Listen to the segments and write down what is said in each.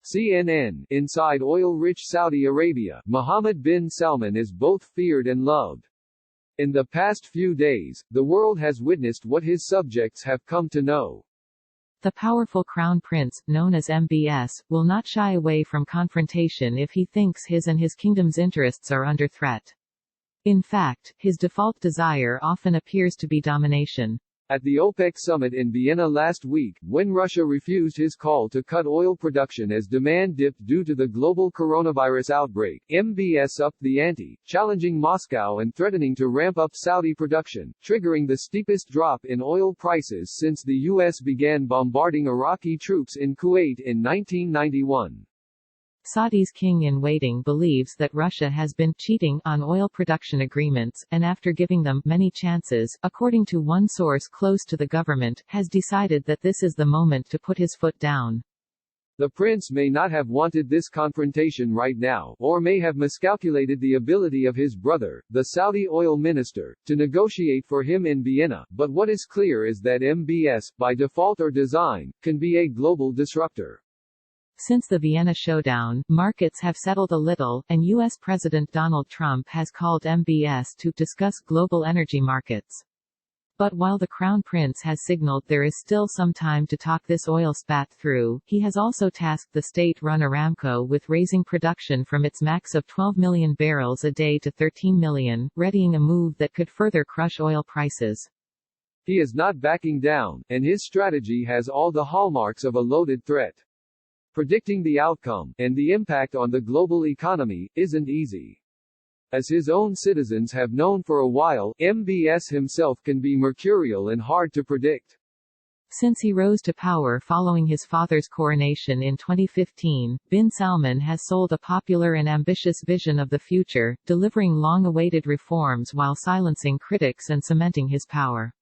CNN, inside oil-rich Saudi Arabia, Mohammed bin Salman is both feared and loved. In the past few days, the world has witnessed what his subjects have come to know. The powerful crown prince, known as MBS, will not shy away from confrontation if he thinks his and his kingdom's interests are under threat. In fact, his default desire often appears to be domination. At the OPEC summit in Vienna last week, when Russia refused his call to cut oil production as demand dipped due to the global coronavirus outbreak, MBS upped the ante, challenging Moscow and threatening to ramp up Saudi production, triggering the steepest drop in oil prices since the U.S. began bombarding Iraqi troops in Kuwait in 1991. Saudi's king-in-waiting believes that Russia has been cheating on oil production agreements, and after giving them many chances, according to one source close to the government, has decided that this is the moment to put his foot down. The prince may not have wanted this confrontation right now, or may have miscalculated the ability of his brother, the Saudi oil minister, to negotiate for him in Vienna, but what is clear is that MBS, by default or design, can be a global disruptor. Since the Vienna showdown, markets have settled a little, and U.S. President Donald Trump has called MBS to discuss global energy markets. But while the Crown Prince has signaled there is still some time to talk this oil spat through, he has also tasked the state-run Aramco with raising production from its max of 12 million barrels a day to 13 million, readying a move that could further crush oil prices. He is not backing down, and his strategy has all the hallmarks of a loaded threat. Predicting the outcome, and the impact on the global economy, isn't easy. As his own citizens have known for a while, MBS himself can be mercurial and hard to predict. Since he rose to power following his father's coronation in 2015, bin Salman has sold a popular and ambitious vision of the future, delivering long-awaited reforms while silencing critics and cementing his power.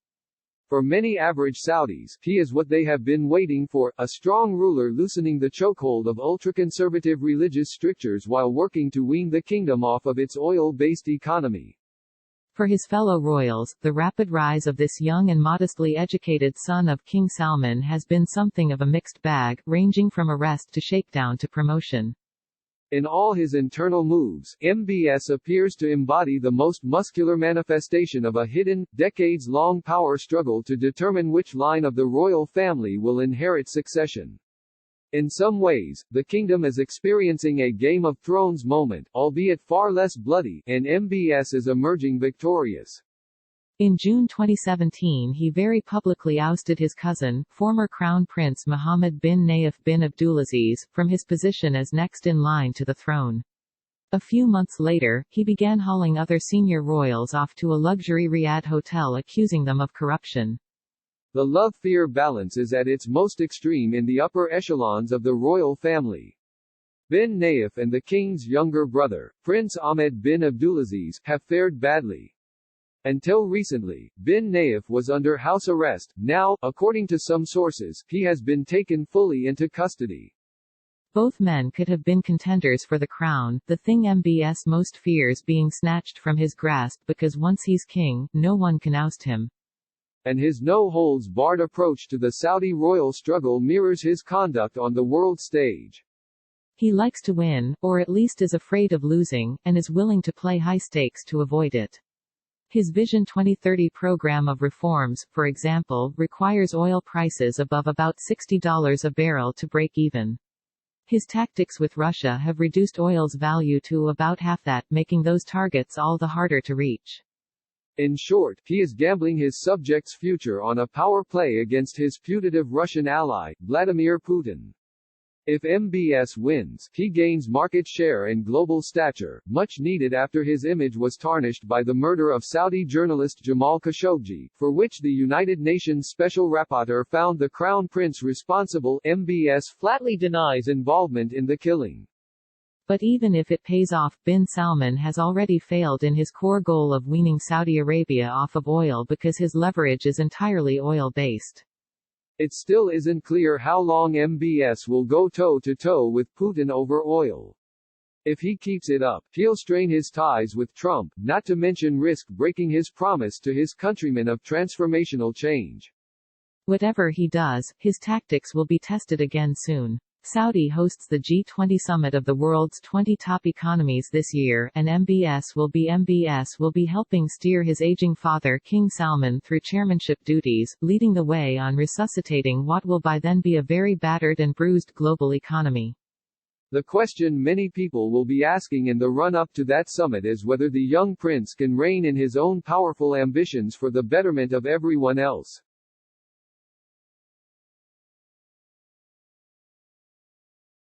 For many average Saudis, he is what they have been waiting for, a strong ruler loosening the chokehold of ultra-conservative religious strictures while working to wean the kingdom off of its oil-based economy. For his fellow royals, the rapid rise of this young and modestly educated son of King Salman has been something of a mixed bag, ranging from arrest to shakedown to promotion. In all his internal moves, MBS appears to embody the most muscular manifestation of a hidden, decades-long power struggle to determine which line of the royal family will inherit succession. In some ways, the kingdom is experiencing a Game of Thrones moment, albeit far less bloody, and MBS is emerging victorious. In June 2017 he very publicly ousted his cousin, former Crown Prince Mohammed bin Nayef bin Abdulaziz, from his position as next in line to the throne. A few months later, he began hauling other senior royals off to a luxury Riyadh hotel accusing them of corruption. The love-fear balance is at its most extreme in the upper echelons of the royal family. Bin Nayef and the king's younger brother, Prince Ahmed bin Abdulaziz, have fared badly. Until recently, bin Nayef was under house arrest. Now, according to some sources, he has been taken fully into custody. Both men could have been contenders for the crown, the thing MBS most fears being snatched from his grasp because once he's king, no one can oust him. And his no-holds-barred approach to the Saudi royal struggle mirrors his conduct on the world stage. He likes to win, or at least is afraid of losing, and is willing to play high stakes to avoid it. His Vision 2030 program of reforms, for example, requires oil prices above about $60 a barrel to break even. His tactics with Russia have reduced oil's value to about half that, making those targets all the harder to reach. In short, he is gambling his subjects' future on a power play against his putative Russian ally, Vladimir Putin. If MBS wins, he gains market share and global stature, much needed after his image was tarnished by the murder of Saudi journalist Jamal Khashoggi, for which the United Nations Special Rapporteur found the Crown Prince responsible. MBS flatly denies involvement in the killing. But even if it pays off, bin Salman has already failed in his core goal of weaning Saudi Arabia off of oil because his leverage is entirely oil-based. It still isn't clear how long MBS will go toe-to-toe with Putin over oil. If he keeps it up, he'll strain his ties with Trump, not to mention risk breaking his promise to his countrymen of transformational change. Whatever he does, his tactics will be tested again soon. Saudi hosts the G20 summit of the world's 20 top economies this year, and MBS will be helping steer his aging father King Salman through chairmanship duties, leading the way on resuscitating what will by then be a very battered and bruised global economy. The question many people will be asking in the run-up to that summit is whether the young prince can rein in his own powerful ambitions for the betterment of everyone else.